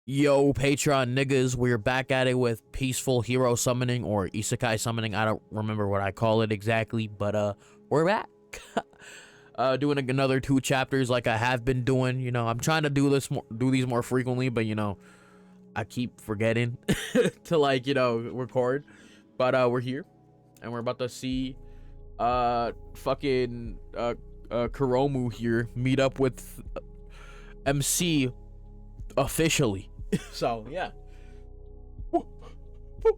Yo, Patreon niggas, we're back at it with peaceful hero summoning or isekai summoning. I don't remember what I call it exactly, but we're back. Doing another 2 chapters like I have been doing. You know, I'm trying to do these more frequently, but you know, I keep forgetting to record. But we're here and we're about to see fucking Kuromu here meet up with MC officially. So yeah,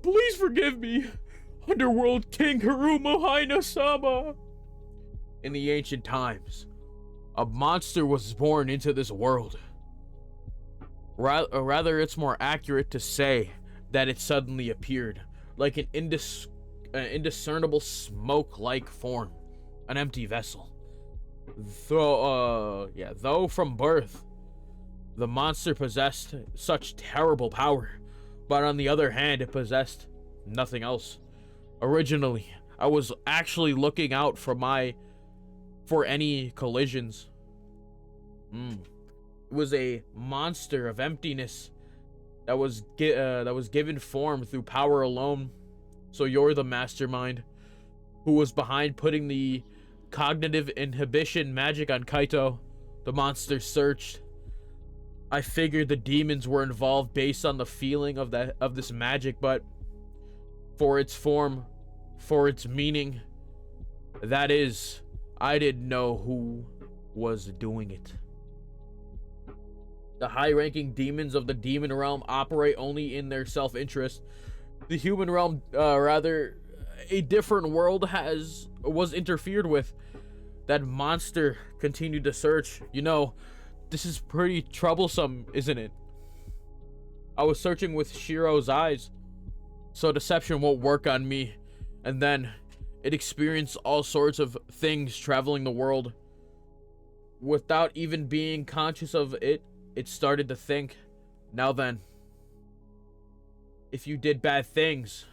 please forgive me, Underworld King Hirumo Haina-sama. In the ancient times, a monster was born into this world. Rather, it's more accurate to say that it suddenly appeared, like an indiscernible smoke-like form, an empty vessel. Though from birth, the monster possessed such terrible power, but on the other hand, it possessed nothing else. Originally, I was actually looking out for any collisions. It was a monster of emptiness that was given form through power alone. So you're the mastermind who was behind putting the cognitive inhibition magic on Kaito. The monster searched. I figured the demons were involved based on the feeling of this magic, but for its form, for its meaning, that is, I didn't know who was doing it. The high-ranking demons of the demon realm operate only in their self-interest. The human realm, rather, a different world was interfered with. That monster continued to search. You know, this is pretty troublesome, isn't it? I was searching with Shiro's eyes, so deception won't work on me. And then it experienced all sorts of things traveling the world. Without even being conscious of it, it started to think, now then, if you did bad things,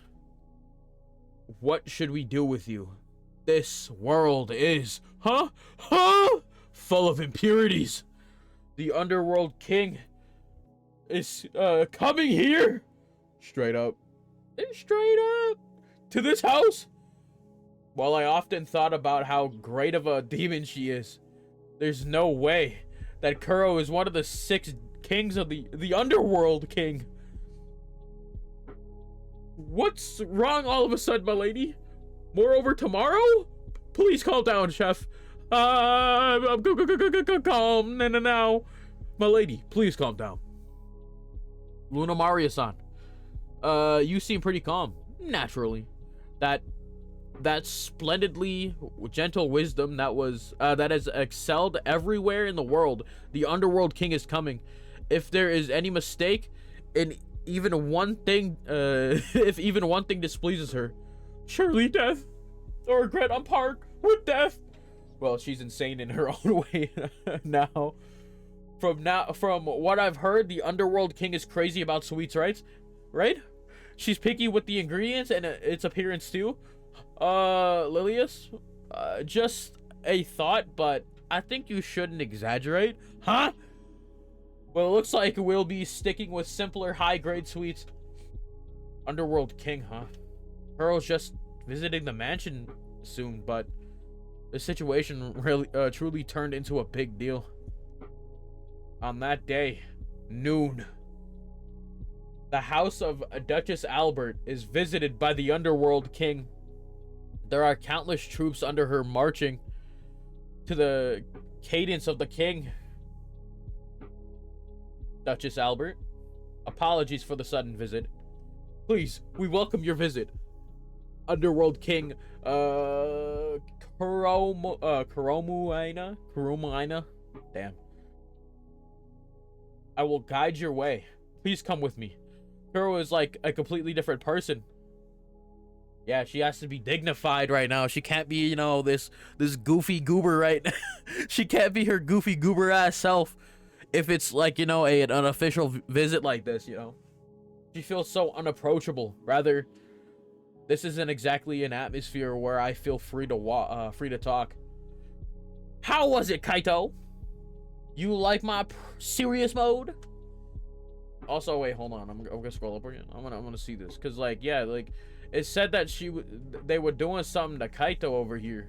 what should we do with you? This world is, full of impurities. The Underworld King is coming here. Straight up. To this house. While I often thought about how great of a demon she is, there's no way that Kuro is one of the 6 kings of the Underworld King. What's wrong all of a sudden, my lady? Moreover, tomorrow? Please calm down, chef. I'm calm now. My lady, please calm down. Luna Maria-san, you seem pretty calm. Naturally. That splendidly gentle wisdom that has excelled everywhere in the world. The Underworld King is coming. If there is any mistake in even one thing, if even one thing displeases her, surely death or regret on par with death. Well, she's insane in her own way now. From what I've heard, the Underworld King is crazy about sweets, right? She's picky with the ingredients and its appearance too. Lilius, just a thought, but I think you shouldn't exaggerate. Huh? Well, it looks like we'll be sticking with simpler high-grade sweets. Underworld King, huh? Pearl's just visiting the mansion soon, but the situation really truly turned into a big deal. On that day, noon, the house of Duchess Albert is visited by the Underworld King. There are countless troops under her marching to the cadence of the king. Duchess Albert, apologies for the sudden visit. Please, we welcome your visit. Underworld King, Kuromu-aina? Damn. I will guide your way. Please come with me. Kuro is like a completely different person. Yeah, she has to be dignified right now. She can't be, this goofy goober right now. She can't be her goofy goober ass self if it's like, an unofficial visit like this, She feels so unapproachable. Rather, this isn't exactly an atmosphere where I feel free to talk. How was it, Kaito? You like my serious mode? Also, wait, hold on. I'm gonna scroll up again. I'm gonna see this, cause like, yeah, like, it said that they were doing something to Kaito over here.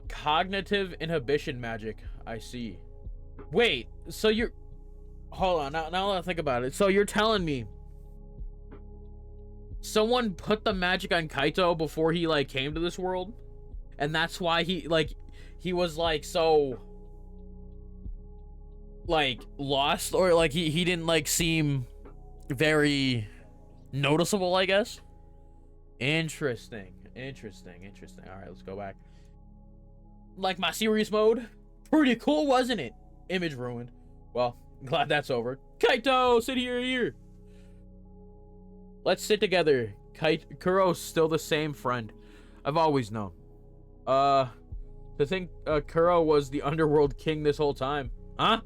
Cognitive inhibition magic. I see. Wait, so you're, hold on. Now that I think about it, so you're telling me someone put the magic on Kaito before he like came to this world, and that's why he was like so like lost, or like he didn't like seem very noticeable, I guess. Interesting. All right, let's go back. Like my serious mode, pretty cool, wasn't it? Image ruined. Well, glad that's over. Kaito, sit here. Let's sit together. Kuro's still the same friend I've always known. To think Kuro was the underworld king this whole time, huh?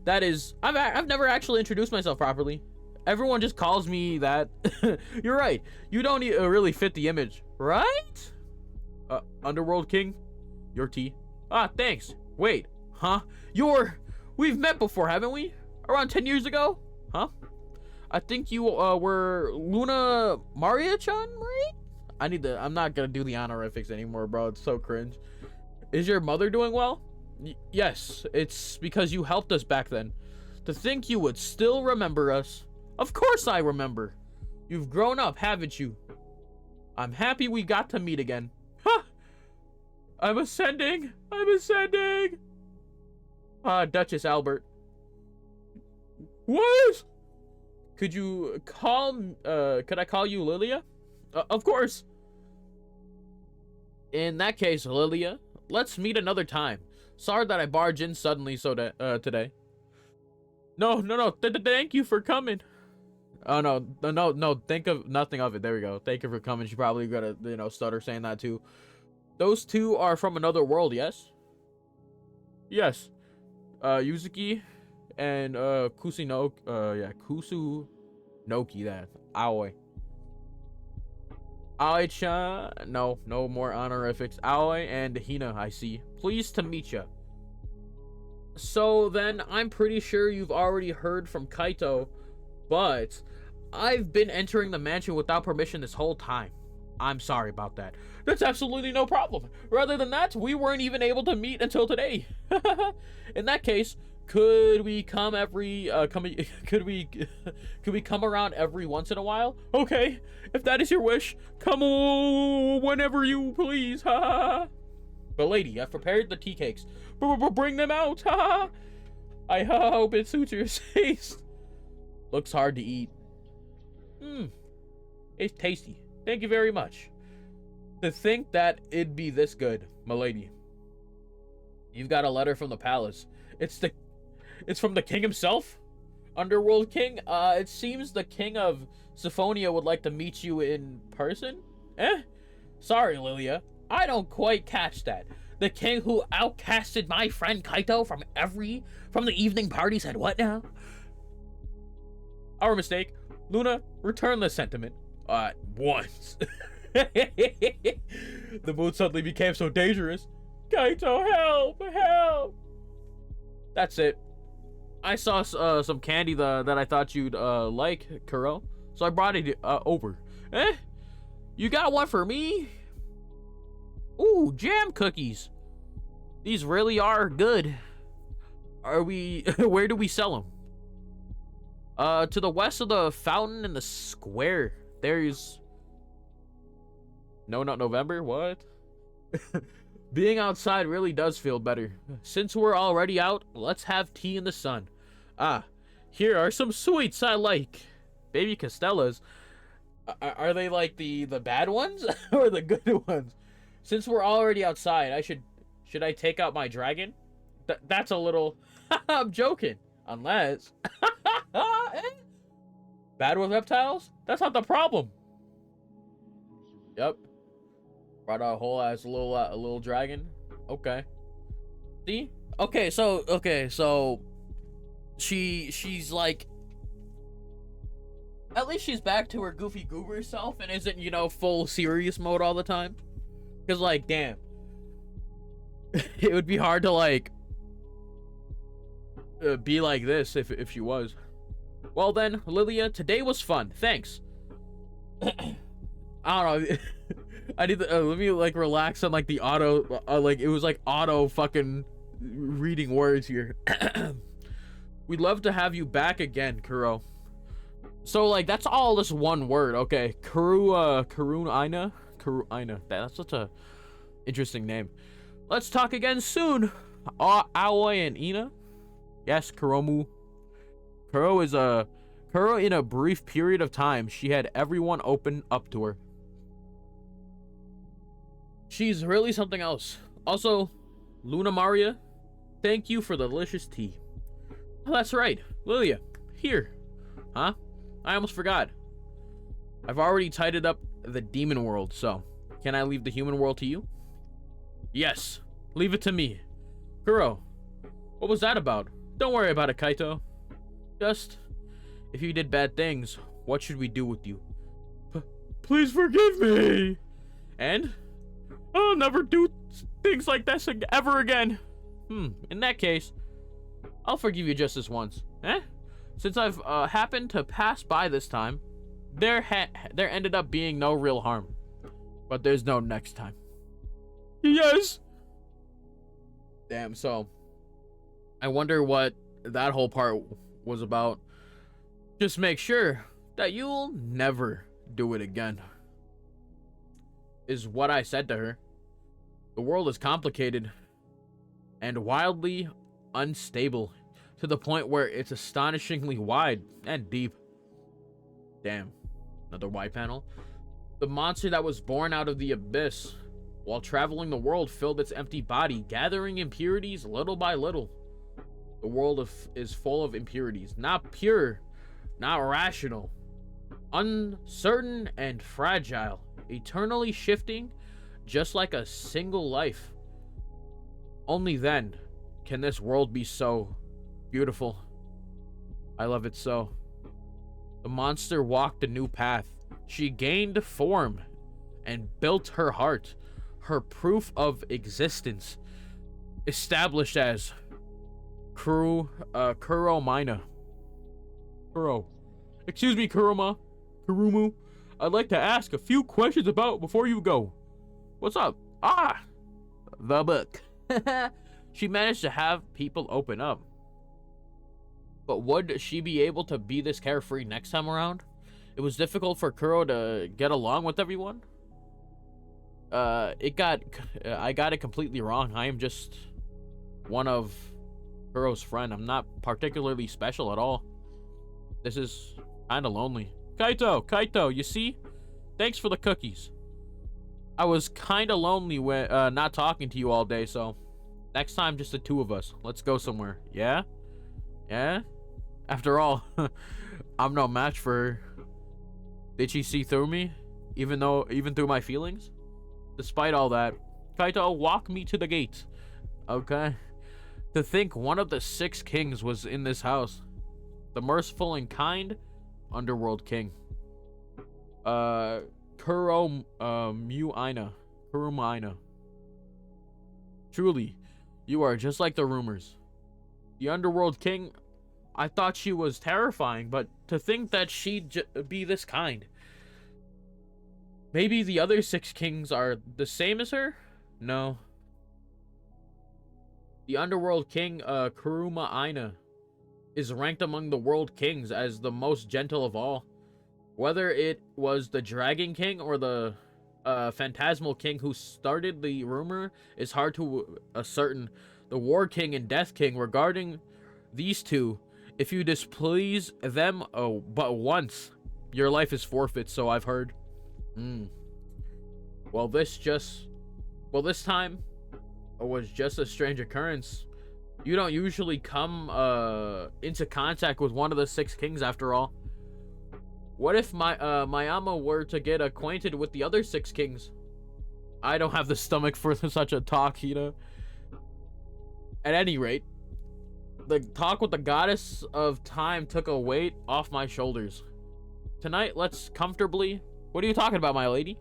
That is, I've never actually introduced myself properly. Everyone just calls me that. You're right. You don't really fit the image, right? Underworld king, your tea. Thanks. Wait, huh? We've met before, haven't we? Around 10 years ago, huh? I think you were Luna Maria-chan, right? I'm not gonna do the honorifics anymore, bro. It's so cringe. Is your mother doing well? Yes, it's because you helped us back then. To think you would still remember us. Of course I remember. You've grown up, haven't you? I'm happy we got to meet again. Ha! I'm ascending. Duchess Albert. What? Could I call you Lilia? Of course. In that case, Lilia, let's meet another time. Sorry that I barged in suddenly today. No. Thank you for coming. Oh, no. Think of nothing of it. There we go. Thank you for coming. She probably gonna, stutter saying that too. Those two are from another world, yes? Yes. Yuzuki and Kusunoki, that. Aoi. Aoi-chan, no more honorifics. Aoi and Hina, I see. Pleased to meet ya. So then, I'm pretty sure you've already heard from Kaito, but I've been entering the mansion without permission this whole time. I'm sorry about that. That's absolutely no problem. Rather than that, we weren't even able to meet until today. In that case, could we come could we come around every once in a while? Okay, if that is your wish, come whenever you please. But lady, I've prepared the tea cakes. Bring them out. I hope it suits your taste. Looks hard to eat. It's tasty. Thank you very much. To think that it'd be this good, milady. You've got a letter from the palace. It's from the king himself? Underworld king? It seems the king of Symphonia would like to meet you in person? Sorry, Lilia. I don't quite catch that. The king who outcasted my friend Kaito from the evening party said what now? Our mistake. Luna, return the sentiment. Once. The mood suddenly became so dangerous. Kaito, help! That's it. I saw some candy that I thought you'd like, Kuro, so I brought it over. You got one for me? Ooh, jam cookies. These really are good. Where do we sell them? To the west of the fountain in the square. There's... No, not November? What? Being outside really does feel better. Since we're already out, let's have tea in the sun. Here are some sweets I like. Baby Costellas. Are they like the bad ones or the good ones? Since we're already outside, should I take out my dragon? That's a little... I'm joking. Unless... Bad with reptiles? That's not the problem. Yep. Brought out a whole ass little dragon. Okay. See? Okay, so she's like, at least she's back to her goofy goober self and isn't, full serious mode all the time. Cause like, damn. It would be hard to like be like this if she was. Well then, Lilia, today was fun. Thanks. I don't know. I need to let me like relax on like the auto like it was like auto fucking reading words here. We'd love to have you back again, Kuro. So like that's all this one word. Okay, Karuna. That's such a interesting name. Let's talk again soon. Aoi and Ina. Yes, Kuro in a brief period of time, she had everyone open up to her. She's really something else. Also, Luna Maria, thank you for the delicious tea. Oh, that's right. Lilia, here. Huh? I almost forgot. I've already tidied up the demon world, so can I leave the human world to you? Yes, leave it to me. Kuro, what was that about? Don't worry about it, Kaito. Just, if you did bad things, what should we do with you? Please forgive me! And? I'll never do things like this ever again. In that case, I'll forgive you just this once. Since I've happened to pass by this time, there ended up being no real harm. But there's no next time. Yes! Damn, so I wonder what that whole part was about. Just make sure that you'll never do it again, is what I said to her. The world is complicated and wildly unstable to the point where it's astonishingly wide and deep. Damn, another wide panel. The monster that was born out of the abyss while traveling the world filled its empty body, gathering impurities little by little. The world is full of impurities, not pure, not rational, uncertain and fragile, eternally shifting, just like a single life. Only then can this world be so beautiful. I love it so. The monster walked a new path. She gained form and built her heart, her proof of existence, established as Kuromina. Kuro. Excuse me, Kurumu. I'd like to ask a few questions about before you go. What's up? The book. She managed to have people open up. But would she be able to be this carefree next time around? It was difficult for Kuro to get along with everyone. I got it completely wrong. I am just one of Kuro's friend. I'm not particularly special at all. This is kind of lonely. Kaito, you see? Thanks for the cookies. I was kind of lonely when not talking to you all day, so next time just the two of us. Let's go somewhere. Yeah? After all, I'm no match for her. Did she see through me? Even through my feelings? Despite all that, Kaito, walk me to the gate. Okay? To think one of the 6 kings was in this house. The merciful and kind underworld king. Kurumina. Truly, you are just like the rumors. The underworld king, I thought she was terrifying, but to think that she'd be this kind. Maybe the other 6 kings are the same as her? No. The underworld king, Kurumina, is ranked among the world kings as the most gentle of all. Whether it was the Dragon King or the Phantasmal King who started the rumor is hard to ascertain. The War King and Death King, regarding these two, if you displease them but once, your life is forfeit, so I've heard. Well, this time was just a strange occurrence. You don't usually come into contact with one of the 6 kings after all. What if Mayama were to get acquainted with the other 6 kings? I don't have the stomach for such a talk, you know. At any rate, the talk with the goddess of time took a weight off my shoulders. Tonight, let's comfortably... What are you talking about, my lady?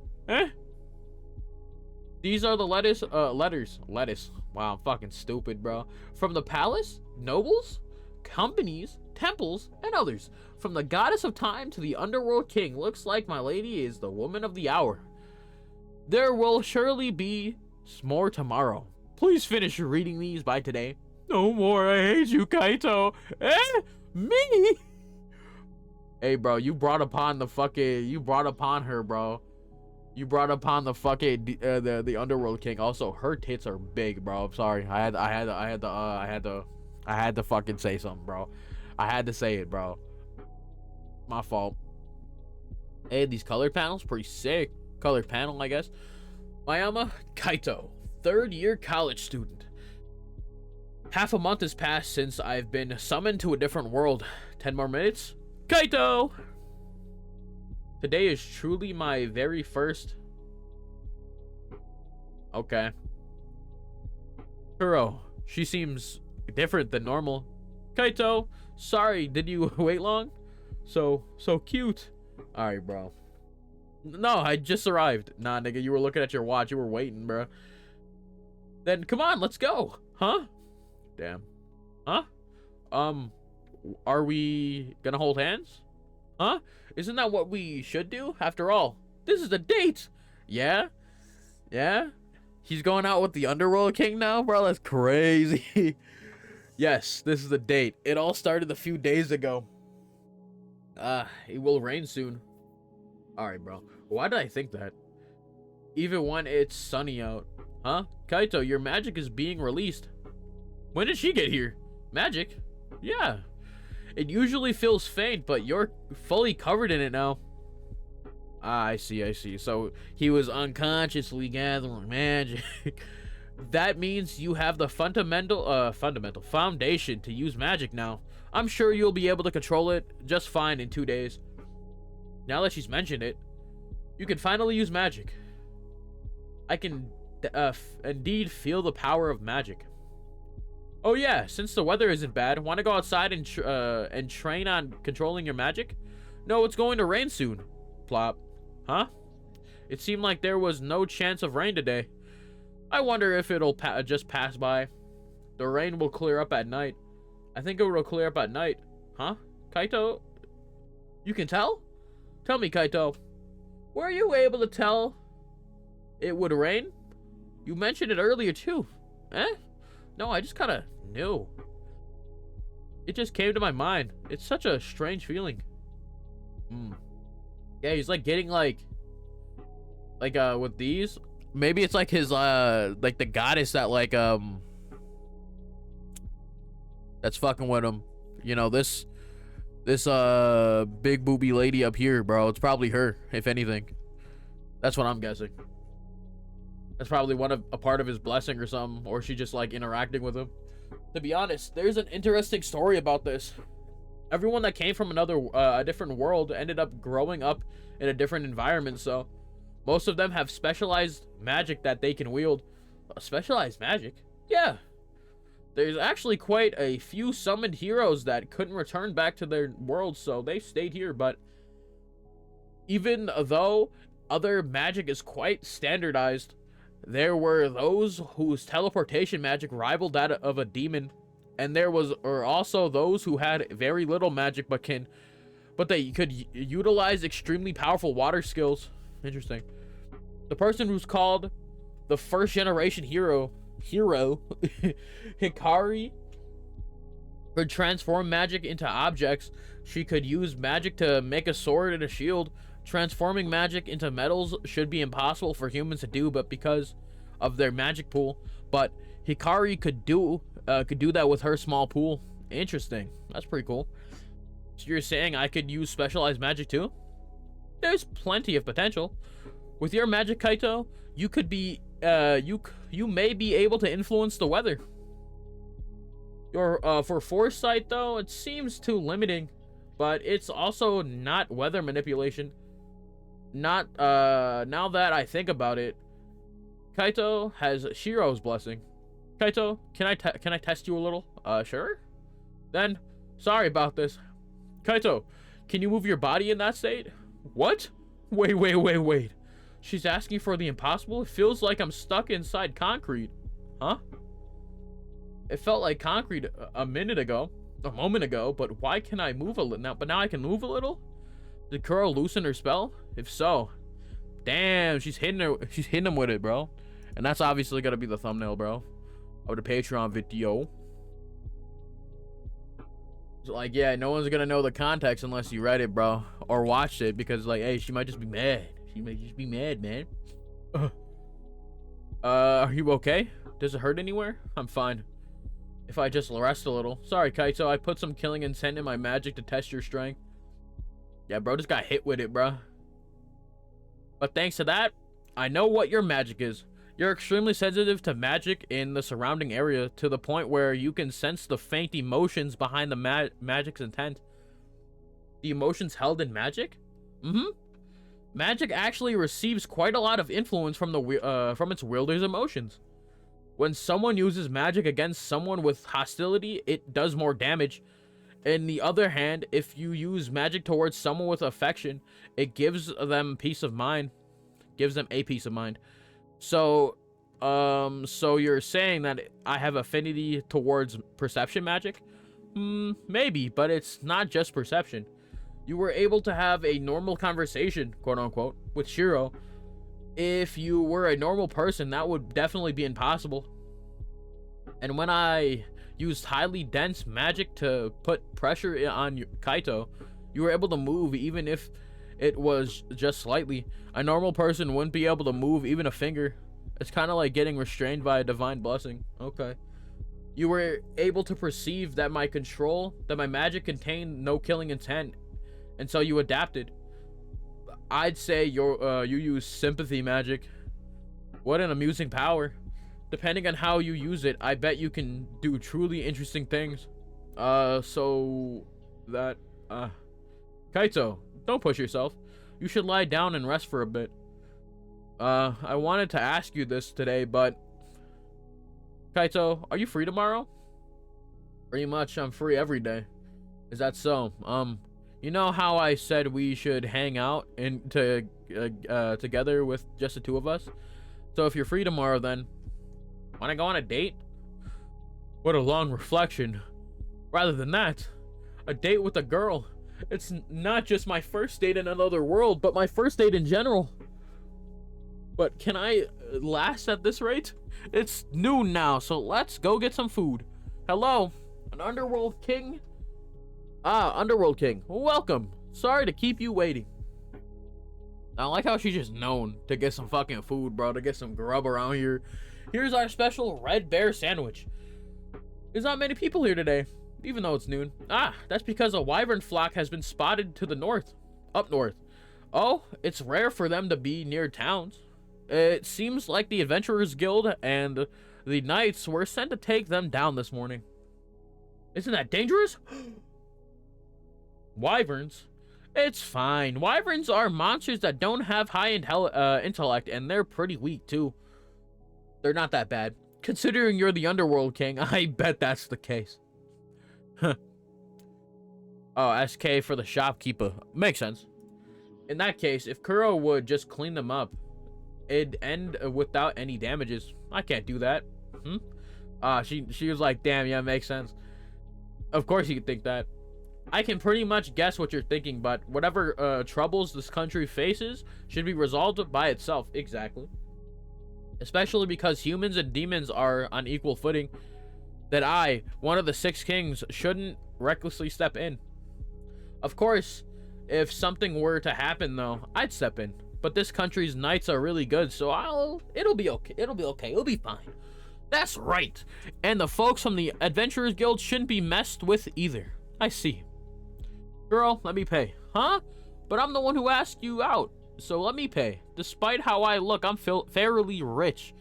These are the letters. Wow, I'm fucking stupid, bro. From the palace? Nobles? companies, temples, and others. From the goddess of time to the underworld king, looks like my lady is the woman of the hour. There will surely be more tomorrow. Please finish reading these by today. No more, I hate you, Kaito. Me? Hey, bro, you brought upon her, bro. You brought upon the fucking the underworld king. Also, her tits are big, bro. I'm sorry. I had to fucking say something, bro. I had to say it, bro. My fault. Hey, these colored panels, pretty sick. Colored panel, I guess. Mayama Kaito, 3rd year college student. Half a month has passed since I've been summoned to a different world. 10 more minutes. Kaito! Today is truly my very first. Okay. Kuro, she seems different than normal. Kaito, sorry, did you wait long? So cute. Alright, bro. No, I just arrived. Nah, nigga, you were looking at your watch. You were waiting, bro. Then come on, let's go. Huh? Damn. Huh? Are we gonna hold hands? Huh? Isn't that what we should do? After all, this is a date. Yeah? Yeah? He's going out with the underworld king now, bro? That's crazy. Yes, this is a date. It all started a few days ago. It will rain soon. Alright, bro. Why did I think that? Even when it's sunny out. Huh? Kaito, your magic is being released. When did she get here? Magic? Yeah. It usually feels faint, but you're fully covered in it now. Ah, I see. So he was unconsciously gathering magic. That means you have the foundation to use magic now. I'm sure you'll be able to control it just fine in 2 days. Now that she's mentioned it, you can finally use magic. I can indeed feel the power of magic. Oh yeah, since the weather isn't bad, want to go outside and train on controlling your magic? No, it's going to rain soon. Plop. Huh? It seemed like there was no chance of rain today. I wonder if it'll just pass by. The rain will clear up at night. I think it will clear up at night. Huh? Kaito? You can tell? Tell me, Kaito. Were you able to tell it would rain? You mentioned it earlier too. Eh? No, I just kind of knew. It just came to my mind. It's such a strange feeling. Yeah, he's like getting like with these. Maybe it's like his like the goddess that like that's fucking with him. You know, this big booby lady up here, bro. It's probably her, if anything. That's what I'm guessing. That's probably a part of his blessing or something, or she just like interacting with him. To be honest, there's an interesting story about this. Everyone that came from a different world ended up growing up in a different environment, so most of them have specialized magic that they can wield. Specialized magic? Yeah. There's actually quite a few summoned heroes that couldn't return back to their world, so they stayed here, but even though other magic is quite standardized, there were those whose teleportation magic rivaled that of a demon, and there were also those who had very little magic but they could utilize extremely powerful water skills. Interesting. The person who's called the first generation hero Hikari could transform magic into objects. She could use magic to make a sword and a shield. Transforming magic into metals should be impossible for humans to do, but because of their magic pool. But Hikari could do that with her small pool. Interesting. That's pretty cool. So you're saying I could use specialized magic too? There's plenty of potential. With your magic, Kaito, you could be you may be able to influence the weather. For foresight though, it seems too limiting, but it's also not weather manipulation. Not now that I think about it, Kaito has Shiro's blessing. Kaito, can I test you a little? Sure. Then, sorry about this. Kaito, can you move your body in that state? What? Wait. She's asking for the impossible? It feels like I'm stuck inside concrete. Huh? It felt like concrete a minute ago. a moment ago, but why can I move a little now? But now I can move a little? Did Kuro loosen her spell? If so, damn, she's hitting him with it, bro. And that's obviously gonna be the thumbnail, bro, of the Patreon video. So, like, yeah, no one's gonna know the context unless you read it, bro, or watched it, because, like, hey, she might just be mad. She might just be mad, man. Are you okay? Does it hurt anywhere? I'm fine. If I just rest a little. Sorry, Kaito, I put some killing intent in my magic to test your strength. Yeah, bro just got hit with it, bro. But thanks to that, I know what your magic is. You're extremely sensitive to magic in the surrounding area, to the point where you can sense the faint emotions behind the magic's intent. The emotions held in magic? Magic actually receives quite a lot of influence from its wielder's emotions. When someone uses magic against someone with hostility, it does more damage. On the other hand, if you use magic towards someone with affection, it gives them peace of mind. Gives them a peace of mind. So you're saying that I have affinity towards perception magic? Maybe, but it's not just perception. You were able to have a normal conversation, quote unquote, with Shiro. If you were a normal person, that would definitely be impossible. And when I used highly dense magic to put pressure on Kaito, you were able to move even if it was just slightly. A normal person wouldn't be able to move even a finger. It's kind of like getting restrained by a divine blessing. Okay. You were able to perceive that my magic contained no killing intent, and so you adapted. I'd say you use sympathy magic. What an amusing power. Depending on how you use it, I bet you can do truly interesting things. Kaito, don't push yourself. You should lie down and rest for a bit. I wanted to ask you this today, but Kaito, are you free tomorrow? Pretty much, I'm free every day. Is that so? You know how I said we should hang out together with just the two of us? So if you're free tomorrow, then wanna go on a date? What a long reflection. Rather than that, a date with a girl. It's not just my first date in another world, but my first date in general. But can I last at this rate? It's noon now, so let's go get some food. Hello, an underworld king? Ah, underworld king, welcome. Sorry to keep you waiting. I like how she's just known to get some fucking food, bro, to get some grub around here. Here's our special red bear sandwich. There's not many people here today, even though it's noon. Ah, that's because a wyvern flock has been spotted to the north, up north. Oh, it's rare for them to be near towns. It seems like the Adventurers Guild and the Knights were sent to take them down this morning. Isn't that dangerous? Wyverns? It's fine. Wyverns are monsters that don't have high intellect, and they're pretty weak, too. They're not that bad. Considering you're the Underworld King, I bet that's the case. Huh. Oh, SK for the shopkeeper. Makes sense. In that case, if Kuro would just clean them up, it'd end without any damages. I can't do that. She was like, damn, yeah, makes sense. Of course you could think that. I can pretty much guess what you're thinking, but whatever troubles this country faces should be resolved by itself. Exactly. Especially because humans and demons are on equal footing. That I, one of the 6 kings, shouldn't recklessly step in. Of course, if something were to happen though, I'd step in. But this country's knights are really good, so it'll be okay. It'll be okay. It'll be fine. That's right. And the folks from the Adventurers Guild shouldn't be messed with either. I see. Girl, let me pay. Huh? But I'm the one who asked you out, so let me pay. Despite how I look, I'm fairly rich.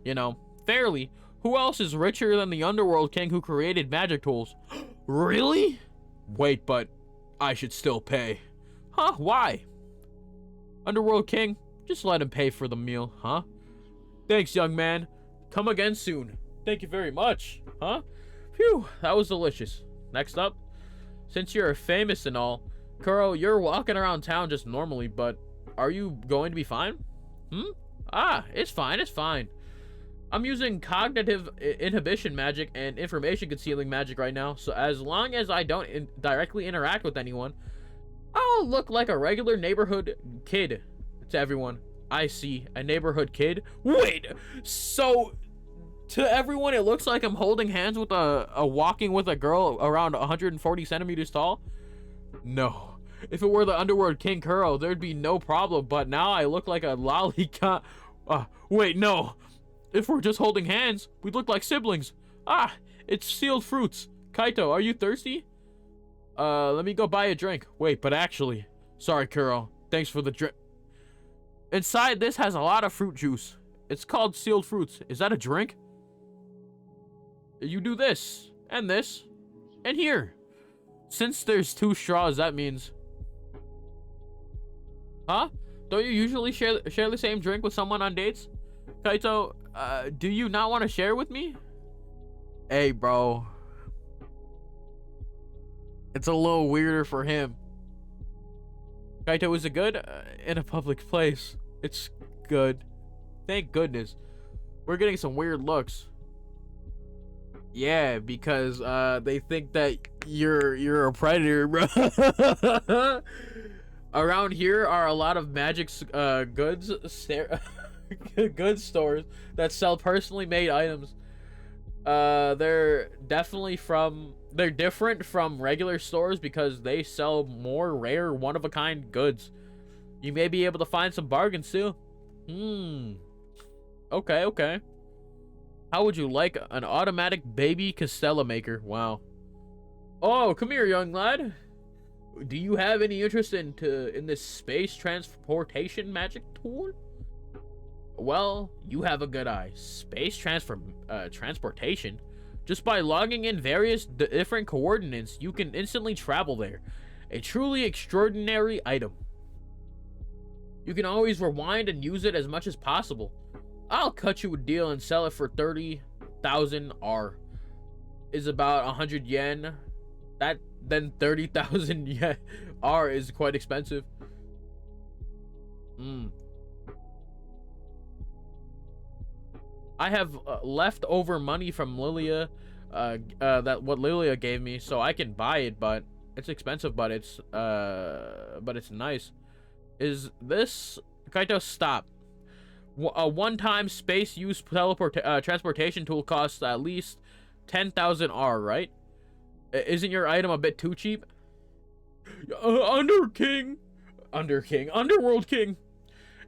You know, fairly. Who else is richer than the Underworld King who created magic tools? Really? Wait, but I should still pay. Huh? Why? Underworld King, just let him pay for the meal, huh? Thanks, young man. Come again soon. Thank you very much. Huh? Phew, that was delicious. Next up, since you're famous and all, Kuro, you're walking around town just normally, but are you going to be fine? Ah, it's fine, it's fine. I'm using cognitive inhibition magic and information concealing magic right now, so as long as I don't directly interact with anyone, I'll look like a regular neighborhood kid to everyone. I see, a neighborhood kid? Wait, so to everyone it looks like I'm holding hands with a walking with a girl around 140 centimeters tall? No. If it were the underworld King Kuro, there'd be no problem, but now I look like a lollipop. Wait, no. If we're just holding hands, we'd look like siblings. Ah, it's sealed fruits. Kaito, are you thirsty? Let me go buy a drink. Wait, but actually, sorry, Kuro. Thanks for the drink. Inside this has a lot of fruit juice. It's called sealed fruits. Is that a drink? You do this, and here. Since there's 2 straws, that means... Huh? Don't you usually share the same drink with someone on dates? Kaito, do you not want to share with me? Hey, bro. It's a little weirder for him. Kaito, is it good? In a public place. It's good. Thank goodness. We're getting some weird looks. Yeah, because they think that you're a predator, bro. Around here are a lot of magic goods goods stores that sell personally made items. They're different from regular stores because they sell more rare one-of-a-kind goods. You may be able to find some bargains too. Okay. How would you like an automatic baby Castella maker? Wow. Oh, come here, young lad. Do you have any interest in this space transportation magic tool? Well, you have a good eye. Space transportation? Just by logging in various different coordinates, you can instantly travel there. A truly extraordinary item. You can always rewind and use it as much as possible. I'll cut you a deal and sell it for 30,000 R. Is about 100 yen. Then 30,000 yen R is quite expensive. I have leftover money from Lilia, what Lilia gave me, so I can buy it, but it's expensive, but it's nice. Is this... Kaito, stop. A one-time space use transportation tool costs at least 10,000 R, right? Isn't your item a bit too cheap? Underworld King.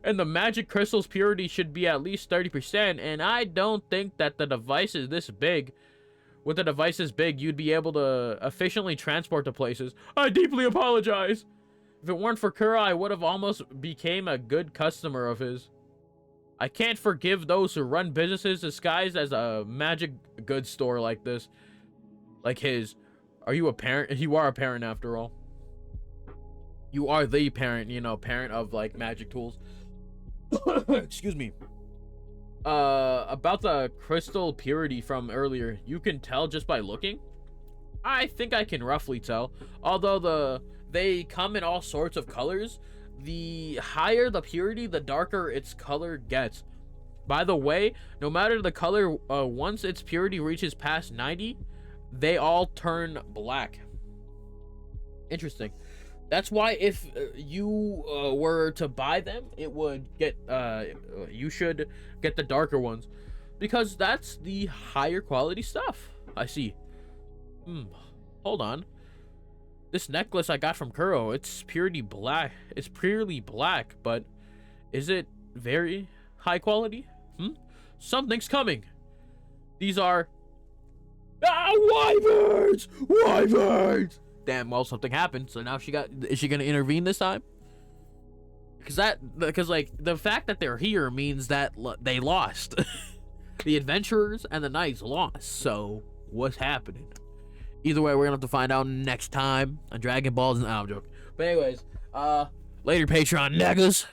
And the magic crystal's purity should be at least 30%, and I don't think that the device is this big. With the device this big, you'd be able to efficiently transport to places. I deeply apologize. If it weren't for Kura, I would have almost became a good customer of his. I can't forgive those who run businesses disguised as a magic goods store like this. Like his. Are you a parent? You are a parent after all. You are the parent, you know, parent of like magic tools. Excuse me. About the crystal purity from earlier, you can tell just by looking? I think I can roughly tell. Although they come in all sorts of colors, the higher the purity, the darker its color gets. By the way, no matter the color, once its purity reaches past 90, they all turn black. Interesting. That's why if you were to buy them, it would get you should get the darker ones, because that's the higher quality stuff. I see. Hold on. This necklace I got from Kuro, it's purely black. It's purely black, but is it very high quality? Something's coming. These are wyverns! Wyverns! Damn, well, something happened, so now is she gonna intervene this time? Because like the fact that they're here means that they lost. The adventurers and the knights lost, so what's happening? Either way, we're gonna have to find out next time on Dragon Balls. No, I'm joking. But anyways, later, Patreon niggas.